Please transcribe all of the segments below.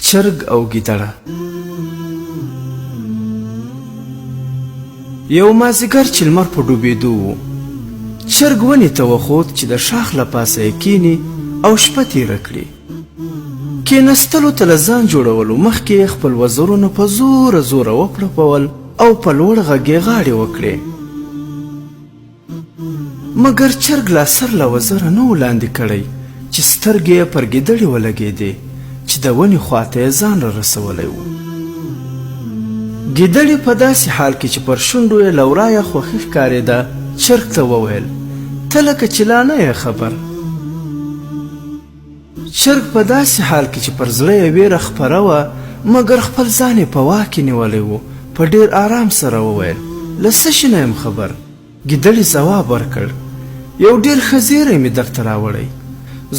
چرګ او ګیدړه. یو مازدیګر چې لمر په ډوبېدو و، چرګ ونې ته وخوت چې د شاخ له پاسه یې کیني او شپه تېره کړي. کېناستلو ته له ځان جوړولو مخکې یې خپل وزرونه په زوره زوره وپړپول او په لوړ غږ یې غاړې وکړې. مګر چرګ لا سر له وزره نه و لاندې کړی چې سترګې یې پر ګیدړې ولګېدې چې د ونې خواته یې ځان را رسولی و. ګیدړې په داسې حال کې چې پر شونډو یې له ورایه خوښي ښکارېده چرګ ته وویل: ته لکه چې لا نه یې خبر. چرګ په داسې حال کې چې پر زړه یې ویره خپره وه مګر خپل ځان یې په واک کې نیولی و په ډېر آرام سره وویل: له څه شي نه یم خبر. ګیدړې ځواب ورکړ: یو ډېر ښه زیری مې درته راوړی.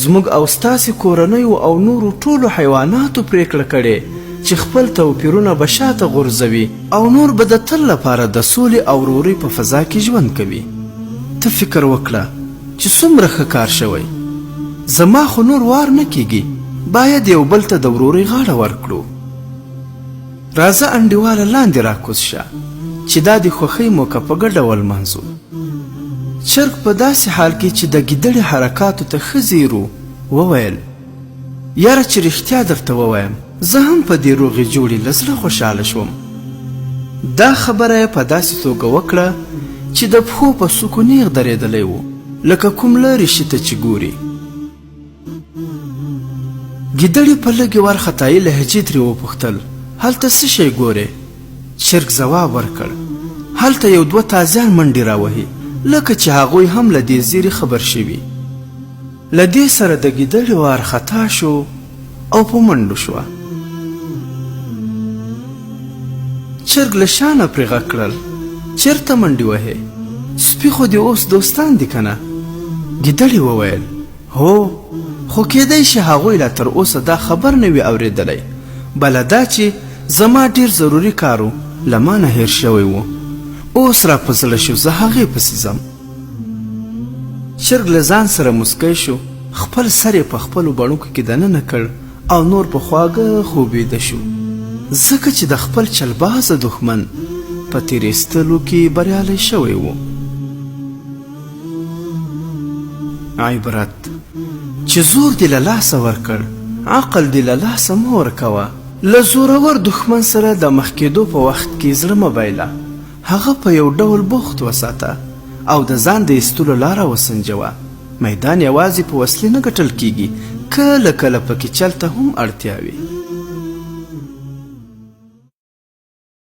زموږ او ستاسې کورنیو او نورو ټولو حیواناتو پرېکړه کړې چې خپل توپیرونه به شاته غورځوي او نور به د تل لپاره د سولې او ورورۍ په فضا کې ژوند کوي. ته فکر وکړه چې څومره ښه کار شوی. زما خو نور وار نه کیږي، باید یو بل ته د ورورۍ غاړه ورکړو. راځه انډیواله لاندې راکوز شه چې دا د خوښۍ موقع په ګډه ولمانځو. چرګ په داسې حال کې چې د ګیدړې حرکاتو ته ښه ځیر و وویل: یاره چې رښتیا درته ووایم، زه هم په دې روغې جوړې له زړه خوشحاله شوم. دا خبره یې په داسې توګه وکړه چې د پښو په څوکو نیغ درېدلی و لکه کوم لرې شي ته چې ګوري. ګیدړې په لږې وارخطایي لهجې ترې وپوښتل: هلته څه شی ګورې؟ چرګ ځواب ورکړ: هلته یو دوه تازیان منډې راوهي لکه چې هغوی هم له دې زیري خبر شوي. له دې سره د ګیدړې وارخطا شو او په منډو شوه. چرګ له شانه پرې غږ کړل: چېرته منډې وهې؟ سپي خو دې اوس دوستان دي که نه؟ ګیدړې وویل: هو، خو کیدای شي هغوی لا تر اوسه دا خبر نه وي اورېدلی، بله دا چې زما ډېر ضروري کار و له ما نه هیر شوی و. اوس را په زړه شو زه هغې پسې ځم. چرګ له ځان سره موسکی شو، خپل سر یې په خپلو بڼوکو کې دننه کړ او نور په خواږه خوبېده شو، ځکه چې د خپل چلبازه دښمن په تېرېستلو کې بریالی شوی و. عبرت: چې زور دې له لاسه ورکړ، عقل دې له لاسه مه ورکوه. له زورور دښمن سره د مخ کېدو په وخت کې زړه مه بایله، هغه په یو ډول بوخت وساته او د ځان د ایستلو لاره وسنجوه. میدان یوازې په وسلې نه ګټل کیږي، کله کله پکې چل ته هم اړتیا وي.